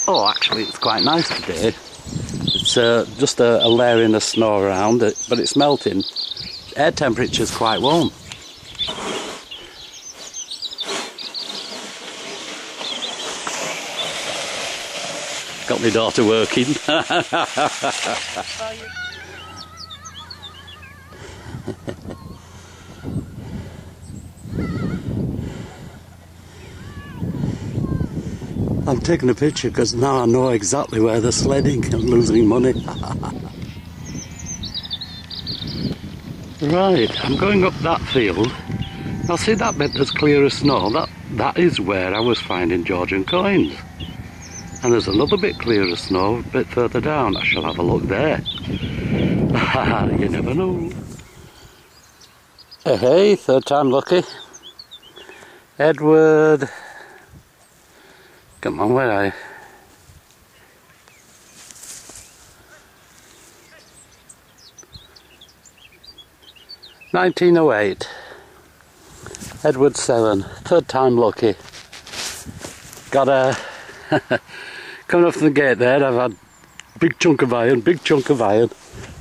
Oh, actually it's quite nice today. It's just a layering of snow around it, but it's melting. Air temperature's quite warm. Got my daughter working. I'm taking a picture because now I know exactly where they're sledding and losing money. Right, I'm going up that field. Now see that bit that's clear as snow? That is where I was finding Georgian coins. And there's another bit clear as snow a bit further down. I shall have a look there. You never know. Hey, third time lucky. Edward. Come on, where are you? $19.08. Edward 7. Third time lucky. Got a coming off the gate there. I've had big chunk of iron,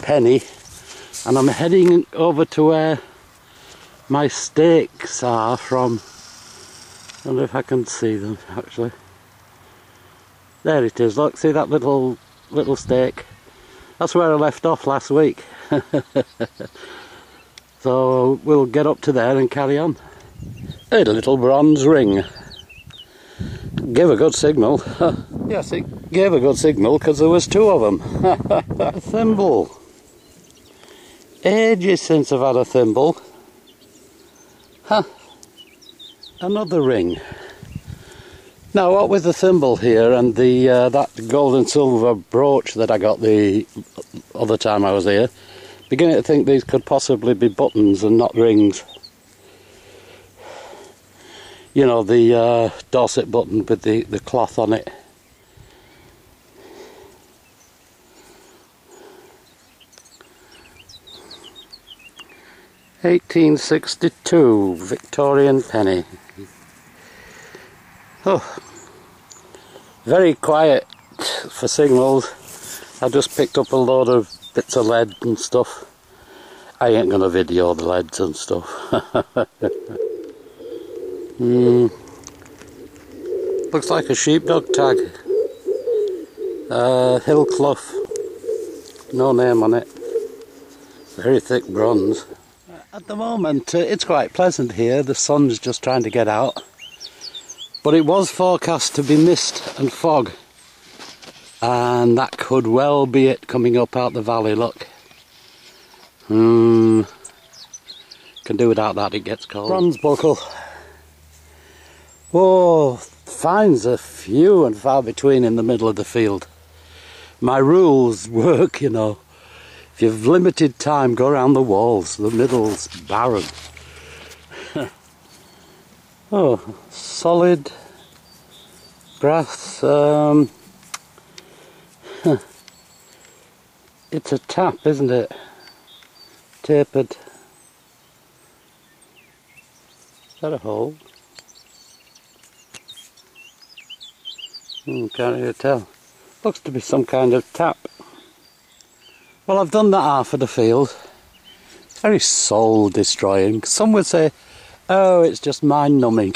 penny, and I'm heading over to where my stakes are from. I wonder if I can see them actually. There it is, look, see that little stake? That's where I left off last week. So we'll get up to there and carry on. A little bronze ring. Gave a good signal. Yes, it gave a good signal because there was two of them. A thimble. Ages since I've had a thimble. Huh. Another ring. Now, what with the thimble here and the that gold and silver brooch that I got the other time I was here, beginning to think these could possibly be buttons and not rings. You know, the Dorset button with the cloth on it. $18.62 Victorian penny. Oh, very quiet for signals. I just picked up a load of bits of lead and stuff. I ain't gonna video the leads and stuff. Looks like a sheepdog tag. Hill Clough. No name on it. Very thick bronze. At the moment it's quite pleasant here. The sun's just trying to get out. But it was forecast to be mist and fog, and that could well be it coming up out the valley, look. Can do without that, it gets cold. Bronze buckle. Oh, finds are few and far between in the middle of the field. My rules work, you know. If you've limited time, go around the walls. The middle's barren. Oh, solid brass. It's a tap, isn't it? Tapered. Is that a hole? Can't really tell. Looks to be some kind of tap. Well, I've done that half of the field. It's very soul destroying. Some would say, oh, it's just mind numbing.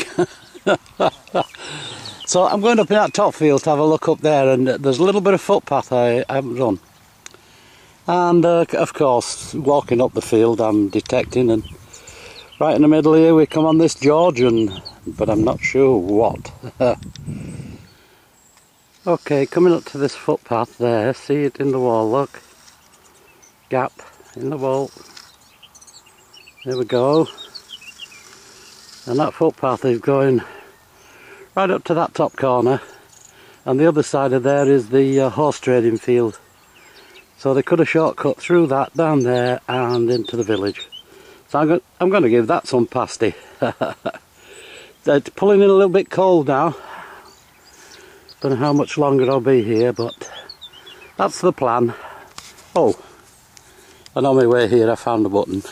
So I'm going up in that top field to have a look up there, and there's a little bit of footpath I haven't done. And of course, walking up the field I'm detecting, and right in the middle here we come on this Georgian, but I'm not sure what. Okay, coming up to this footpath there, see it in the wall, look. Gap in the wall. There we go. And that footpath is going right up to that top corner, and the other side of there is the horse trading field. So they could have shortcut through that down there and into the village. So I'm going to give that some pasty. It's pulling in a little bit cold now. Don't know how much longer I'll be here, but that's the plan. Oh, and on my way here I found a button.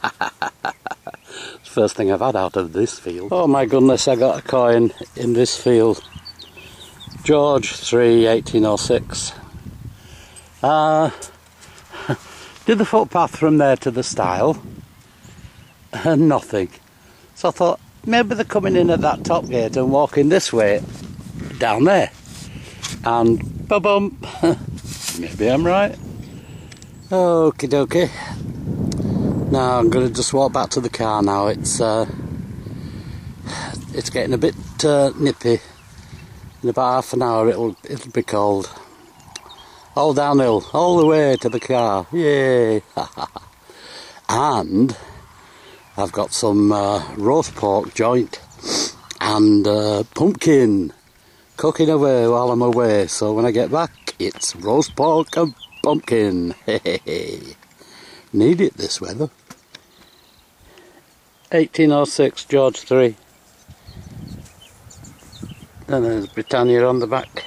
It's the first thing I've had out of this field. Oh my goodness, I got a coin in this field. George 3, 1806. Did the footpath from there to the stile, and nothing. So I thought, maybe they're coming in at that top gate and walking this way down there. And ba-bum, maybe I'm right. Okie dokie. Now I'm going to just walk back to the car now. It's getting a bit nippy. In about half an hour it'll be cold. All downhill, all the way to the car. Yay! And I've got some roast pork joint and pumpkin cooking away while I'm away. So when I get back, it's roast pork and pumpkin. Need it this weather. 1806 George 3. And there's Britannia on the back.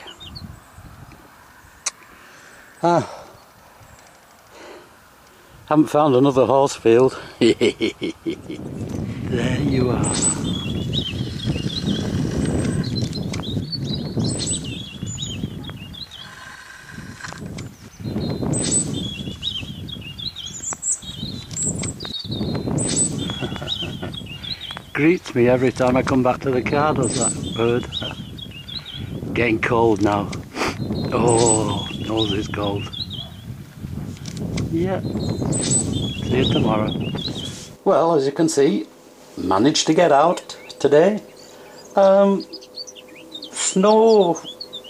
Haven't found another horse field. There you are. Greets me every time I come back to the car, does that bird. Getting cold now. Oh, nose is cold. Yeah. See you tomorrow. Well, as you can see, managed to get out today. Snow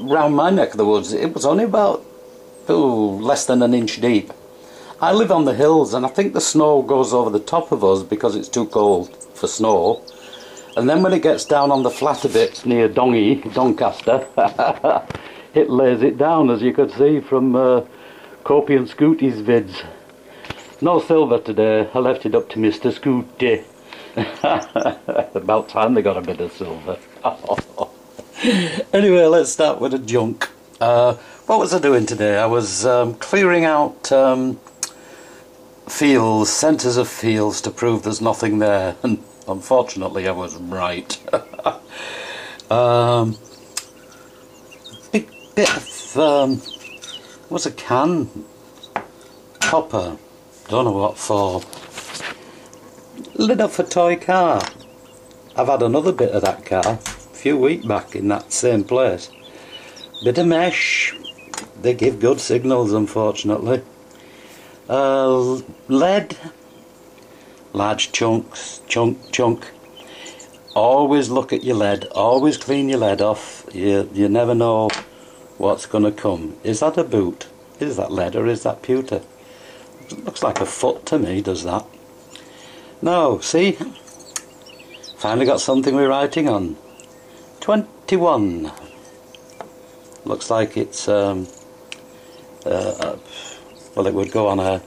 round my neck of the woods. It was only about less than an inch deep. I live on the hills and I think the snow goes over the top of us because it's too cold for snow. And then when it gets down on the flatter bits near Doncaster, it lays it down, as you could see from Copy and Scooty's vids. No silver today, I left it up to Mr. Scooty. About time they got a bit of silver. Anyway, let's start with the junk. What was I doing today? I was clearing out fields, centres of fields, to prove there's nothing there, and unfortunately I was right. Big bit of what's a can? Copper. Don't know what for. Lid off a toy car. I've had another bit of that car a few weeks back in that same place. Bit of mesh. They give good signals, unfortunately. Lead. Large chunks. Chunk. Always look at your lead. Always clean your lead off. You never know what's going to come. Is that a boot? Is that lead or is that pewter? It looks like a foot to me, does that? No, see? Finally got something we're writing on. 21. Looks like it's, well, it would go on a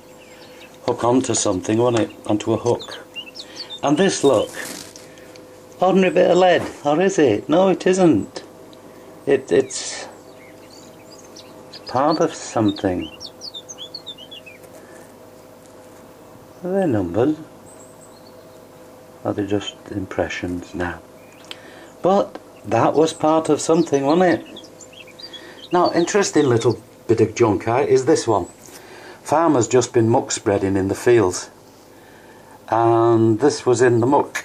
hook onto something, wouldn't it? Onto a hook. And this, look. Ordinary bit of lead, or is it? No, it isn't. It's part of something. Are they numbers? Are they just impressions now? But that was part of something, wasn't it? Now, interesting little bit of junk is this one. Farmer's just been muck spreading in the fields, and this was in the muck.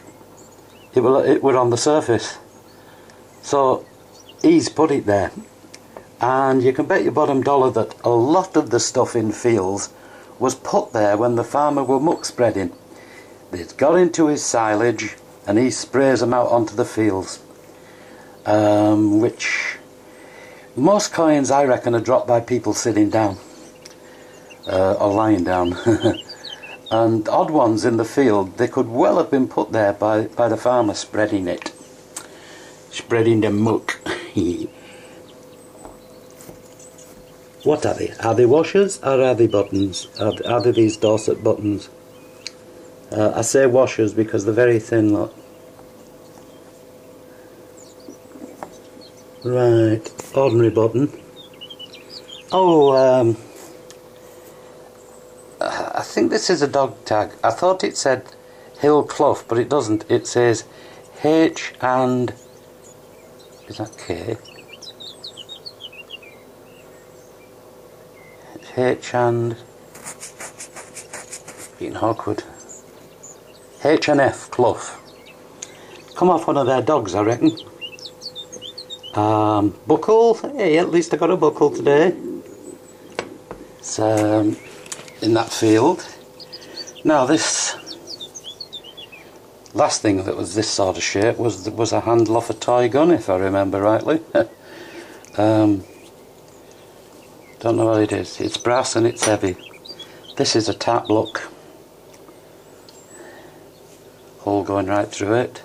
It were on the surface, so he's put it there. And you can bet your bottom dollar that a lot of the stuff in fields was put there when the farmer were muck spreading. It's got into his silage and he sprays them out onto the fields, which most coins I reckon are dropped by people sitting down or lying down. And odd ones in the field, they could well have been put there by the farmer spreading it, spreading the muck. What are they? Are they washers or are they buttons? Are they these Dorset buttons? I say washers because they're very thin, look. Right, ordinary button. Oh, I think this is a dog tag. I thought it said Hill Clough, but it doesn't. It says H and... is that K? H and being awkward. H&F Clough. Come off one of their dogs, I reckon. Buckle. Hey, at least I got a buckle today. It's in that field. Now this last thing that was this sort of shape was a handle off a toy gun, if I remember rightly. Don't know what it is. It's brass and it's heavy. This is a tap look. Hole going right through it.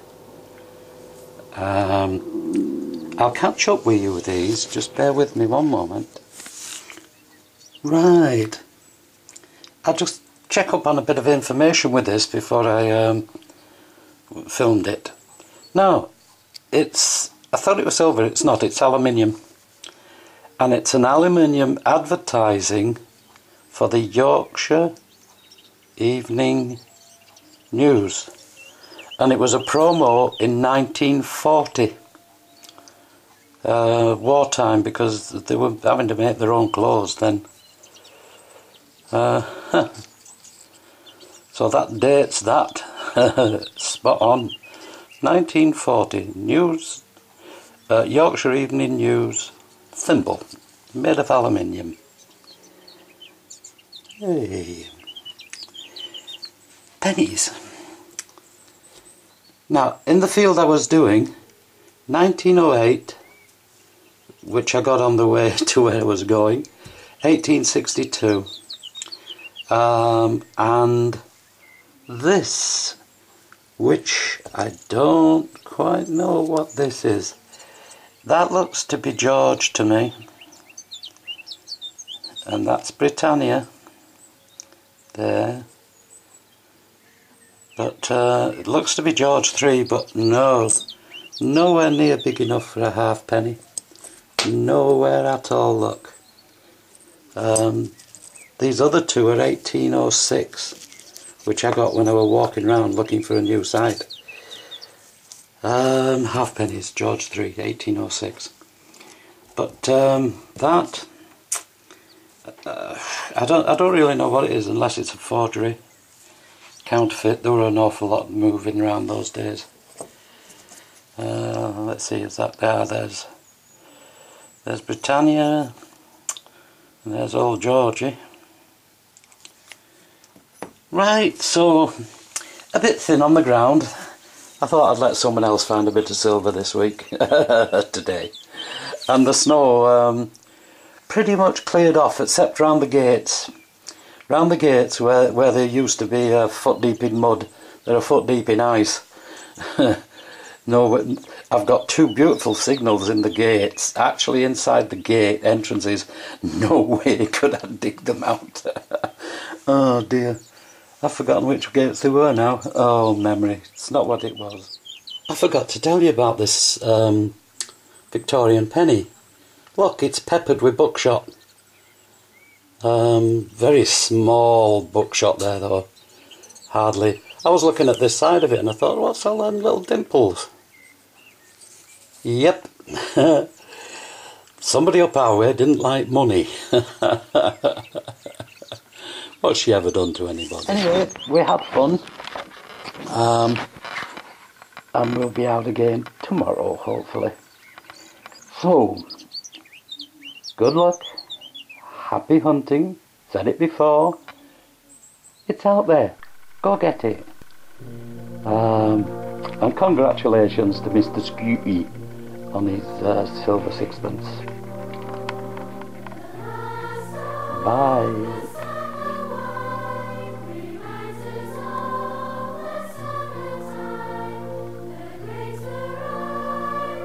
I'll catch up with you with these. Just bear with me one moment. Right. I'll just check up on a bit of information with this before I filmed it. Now, I thought it was silver. It's not. It's aluminium. And it's an aluminium advertising for the Yorkshire Evening News. And it was a promo in 1940. Wartime, because they were having to make their own clothes then. So that dates that. Spot on. 1940. News. Yorkshire Evening News. Thimble. Made of aluminium. Hey. Pennies. Now, in the field I was doing, 1908, which I got on the way to where I was going, 1862, and this, which I don't quite know what this is. That looks to be George to me, and that's Britannia there. But it looks to be George 3, but no, nowhere near big enough for a halfpenny. Nowhere at all, look. These other two are 1806, which I got when I was walking around looking for a new site. Halfpennies, George 3, 1806. But that, I don't really know what it is unless it's a forgery. Counterfeit. There were an awful lot moving around those days. Let's see, is that there? There's Britannia, and there's old Georgie. Right, so a bit thin on the ground. I thought I'd let someone else find a bit of silver this week, today. And the snow pretty much cleared off, except round the gates. Round the gates where there used to be a foot deep in mud, they're a foot deep in ice. No, I've got two beautiful signals in the gates. Actually inside the gate entrances, no way could I dig them out. Oh dear, I've forgotten which gates they were now. Oh, memory, it's not what it was. I forgot to tell you about this Victorian penny. Look, it's peppered with buckshot. Very small buckshot there though, hardly. I was looking at this side of it and I thought, what's all them little dimples? Yep, somebody up our way didn't like money. What's she ever done to anybody? Anyway, we had fun, and we'll be out again tomorrow, hopefully. So, good luck. Happy hunting, said it before, it's out there, go get it. And congratulations to Mr. Goodie on his silver sixpence. Bye.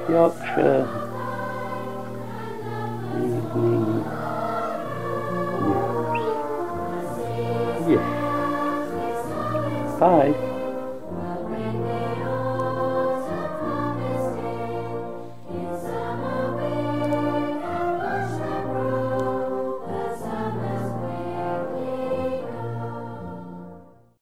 Yorkshire Evening. Yeah. Bye.